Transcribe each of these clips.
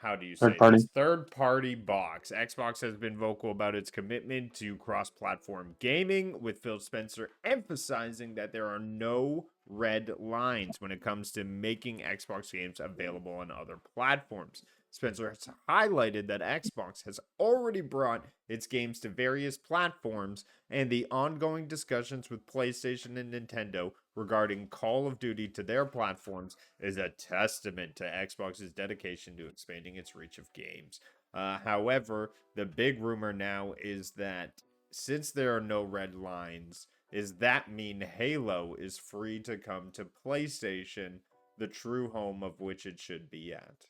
how do you Third say party. this? Third party box. Xbox has been vocal about its commitment to cross platform gaming, with Phil Spencer emphasizing that there are no red lines when it comes to making Xbox games available on other platforms. Spencer has highlighted that Xbox has already brought its games to various platforms, and the ongoing discussions with PlayStation and Nintendo regarding Call of Duty to their platforms is a testament to Xbox's dedication to expanding its reach of games. However, the big rumor now is that since there are no red lines, does that mean Halo is free to come to PlayStation, the true home of which it should be at?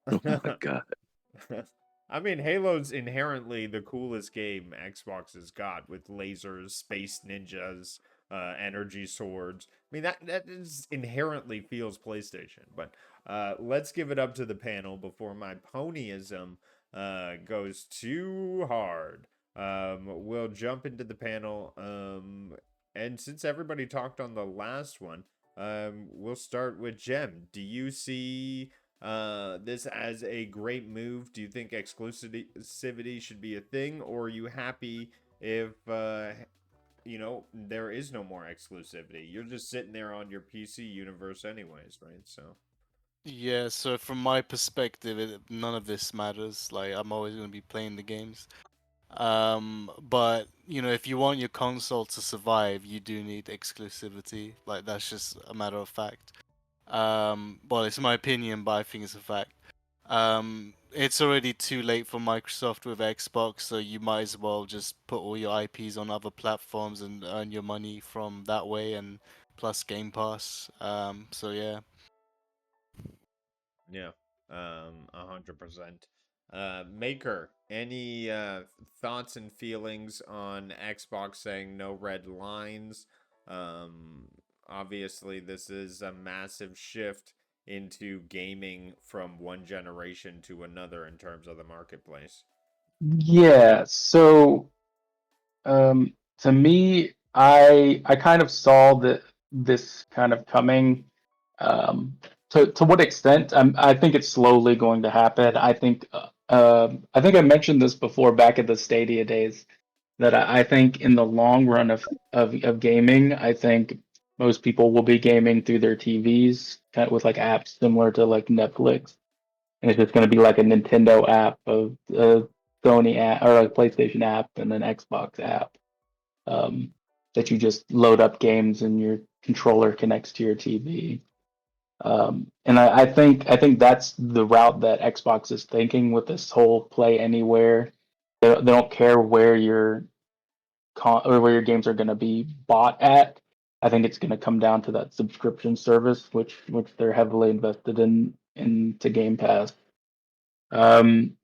Oh my god. I mean, Halo's inherently the coolest game Xbox has got, with lasers, space ninjas, energy swords. I mean, that is inherently feels PlayStation. But let's give it up to the panel before my ponyism goes too hard. We'll jump into the panel. And since everybody talked on the last one, we'll start with Jem. Do you see this as a great move? Do you think exclusivity should be a thing, or are you happy if there is no more exclusivity? You're just sitting there on your PC universe anyways, right? So Yeah, so from my perspective, none of this matters. Like, I'm always going to be playing the games. But if you want your console to survive, you do need exclusivity. Like, that's just a matter of fact. Well, it's my opinion, but I think it's a fact. It's already too late for Microsoft with Xbox, so you might as well just put all your IPs on other platforms and earn your money from that way, and plus Game Pass. So yeah. yeah, 100%. Maker, any thoughts and feelings on Xbox saying no red lines? Um, Obviously, this is a massive shift into gaming from one generation to another in terms of the marketplace. Yeah. So to me, I kind of saw that this kind of coming. To what extent? I think it's slowly going to happen. I think I mentioned this before back at the Stadia days that I think in the long run of gaming, I think most people will be gaming through their TVs kind of with like apps similar to like Netflix, and it's just going to be like a Nintendo app, a Sony app, or a PlayStation app, and an Xbox app, um, that you just load up games and your controller connects to your TV. And I think that's the route that Xbox is thinking with this whole play anywhere. They don't care where or where your games are going to be bought at. I think it's going to come down to that subscription service, which they're heavily invested in into Game Pass. Um,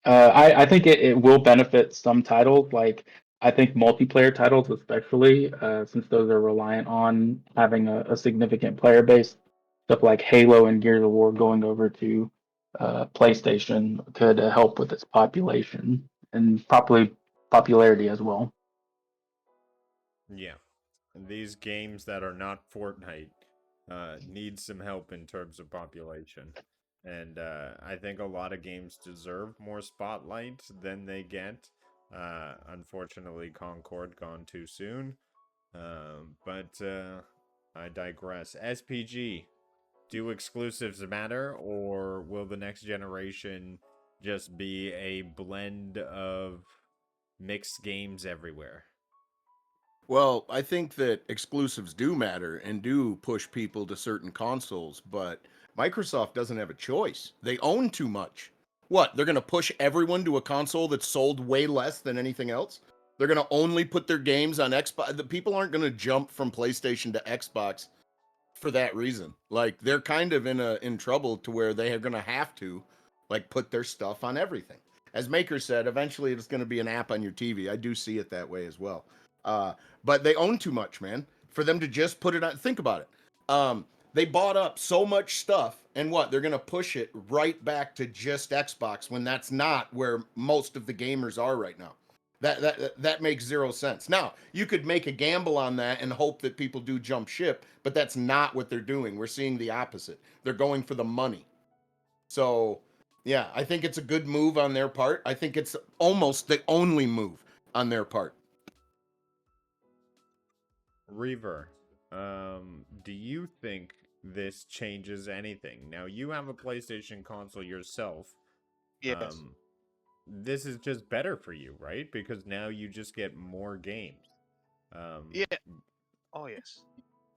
I think it will benefit some titles, like I think multiplayer titles, especially since those are reliant on having a significant player base. Stuff like Halo and Gears of War going over to PlayStation could help with its population and probably popularity as well. Yeah. These games that are not Fortnite need some help in terms of population. And I think a lot of games deserve more spotlight than they get. Unfortunately, Concord gone too soon. But I digress. SPG, do exclusives matter, or will the next generation just be a blend of mixed games everywhere? Well, I think that exclusives do matter and do push people to certain consoles, but Microsoft doesn't have a choice. They own too much. What? They're going to push everyone to a console that's sold way less than anything else? They're going to only put their games on Xbox. The people aren't going to jump from PlayStation to Xbox for that reason. Like they're kind of in trouble to where they are going to have to like put their stuff on everything. As Maker said, eventually it's going to be an app on your TV. I do see it that way as well. Uh, but they own too much, man. For them to just put it on, think about it. They bought up so much stuff, and what? They're going to push it right back to just Xbox when that's not where most of the gamers are right now. That makes zero sense. Now, you could make a gamble on that and hope that people do jump ship, but that's not what they're doing. We're seeing the opposite. They're going for the money. So, yeah, I think it's a good move on their part. I think it's almost the only move on their part. Reaver, do you think this changes anything? Now, you have a PlayStation console yourself. Yes. This is just better for you, right? Because now you just get more games. Yeah. Oh yes.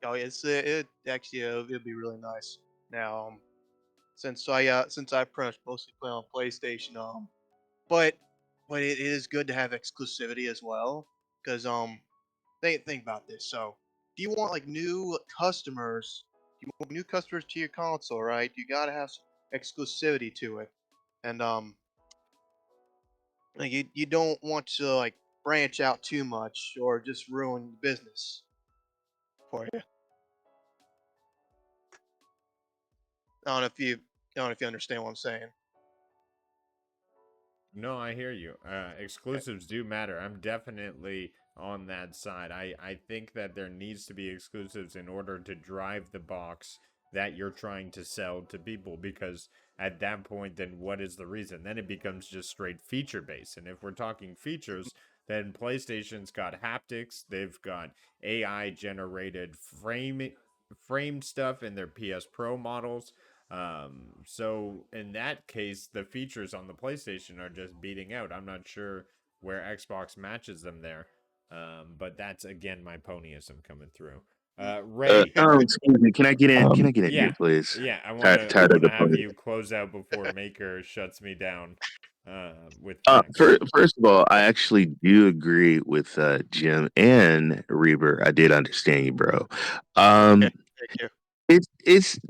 Oh yes. It actually it'd be really nice. Now, since I pretty much mostly play on PlayStation, but it is good to have exclusivity as well, because think about this. So, if you want like new customers, you want new customers to your console, right? You gotta have some exclusivity to it, and like you don't want to like branch out too much or just ruin the business for you. I don't know if you understand what I'm saying. No, I hear you. Exclusives do matter. I'm definitely on that side. I think that there needs to be exclusives in order to drive the box that you're trying to sell to people, because at that point, then what is the reason? Then it becomes just straight feature based. And if we're talking features, then PlayStation's got haptics, they've got AI generated frame stuff in their PS Pro models. So in that case, the features on the PlayStation are just beating out. I'm not sure where Xbox matches them there. But that's again my ponyism coming through. Ray, Excuse me. Can I get in? Can I get in here, yeah, please? yeah, I Tired of wanna the have pony. you close out before Maker shuts me down. With facts. First of all, I actually do agree with Jim and Reaver. I did understand you, bro. Okay, Um, thank you. it's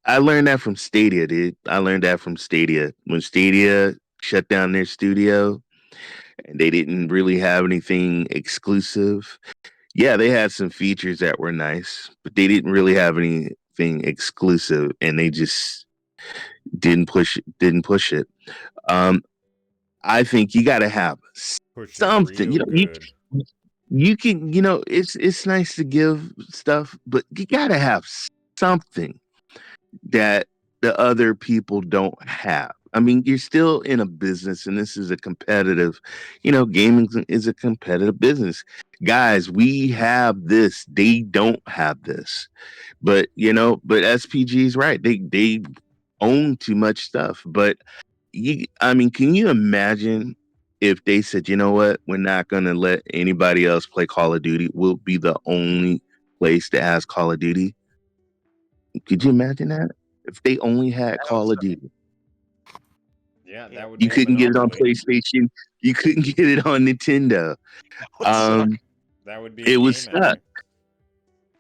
I learned that from Stadia, dude. I learned that from Stadia when Stadia shut down their studio and they didn't really have anything exclusive. Yeah, they had some features that were nice, but they didn't really have anything exclusive, and they just didn't push it. Um, I think you got to have Push it something. real good. You can, it's nice to give stuff, but you got to have something that the other people don't have. I mean, you're still in a business, and this is a competitive, gaming is a competitive business. Guys, we have this. They don't have this. But SPG's right. They own too much stuff. But I mean, can you imagine if they said, you know what, we're not gonna let anybody else play Call of Duty. We'll be the only place that has Call of Duty. Could you imagine that? If they only had That would Call of suck. Duty. Yeah, Yeah, that would You be a couldn't get it on monopoly. PlayStation. You couldn't get it on Nintendo. that would suck. Um, That would be a it was game stuck.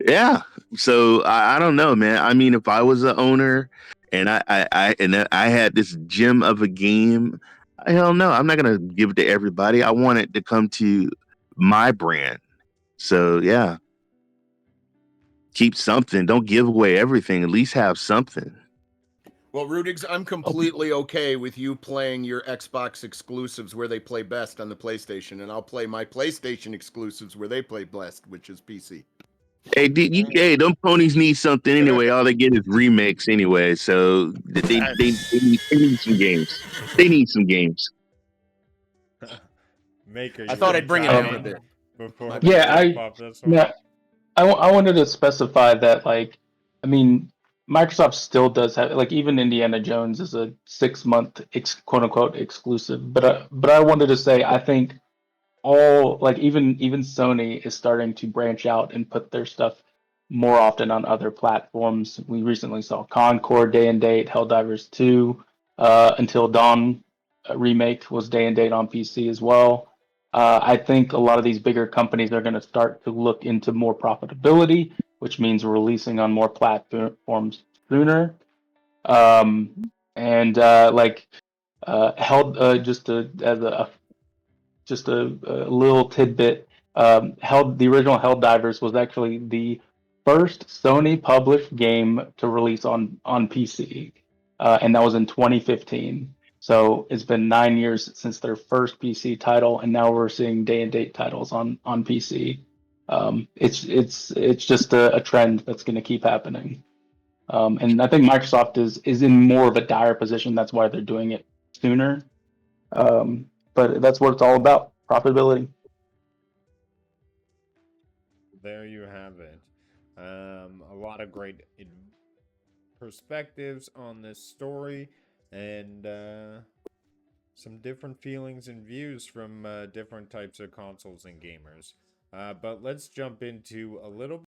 engine. Yeah. So I don't know, man. I mean, if I was the owner and I had this gem of a game, hell no, I'm not gonna give it to everybody. I want it to come to my brand. So yeah, keep something. Don't give away everything. At least have something. Well, Rudigs, I'm completely okay with you playing your Xbox exclusives where they play best on the PlayStation, and I'll play my PlayStation exclusives where they play best, which is PC. Hey, them ponies need something anyway. All they get is remakes anyway. So they need some games. They need some games. Maker, I you thought want to I'd bring it chime down a in bit. before My we bad. Yeah, wrap up this one? yeah, I wanted to specify that, like, I mean, Microsoft still does have, like, even Indiana Jones is a 6 month quote unquote exclusive. But I wanted to say, I think all, like, even Sony is starting to branch out and put their stuff more often on other platforms. We recently saw Concord day and date, Helldivers 2, Until Dawn remake was day and date on PC as well. I think a lot of these bigger companies are going to start to look into more profitability, which means releasing on more platforms sooner. And like held just to, as a just a little tidbit. The original Helldivers was actually the first Sony published game to release on PC, and that was in 2015. So it's been 9 years since their first PC title, and now we're seeing day and date titles on PC. It's just a trend that's going to keep happening. And I think Microsoft is in more of a dire position. That's why they're doing it sooner. But that's what it's all about, profitability. There you have it. A lot of great perspectives on this story, and some different feelings and views from different types of consoles and gamers. But let's jump into a little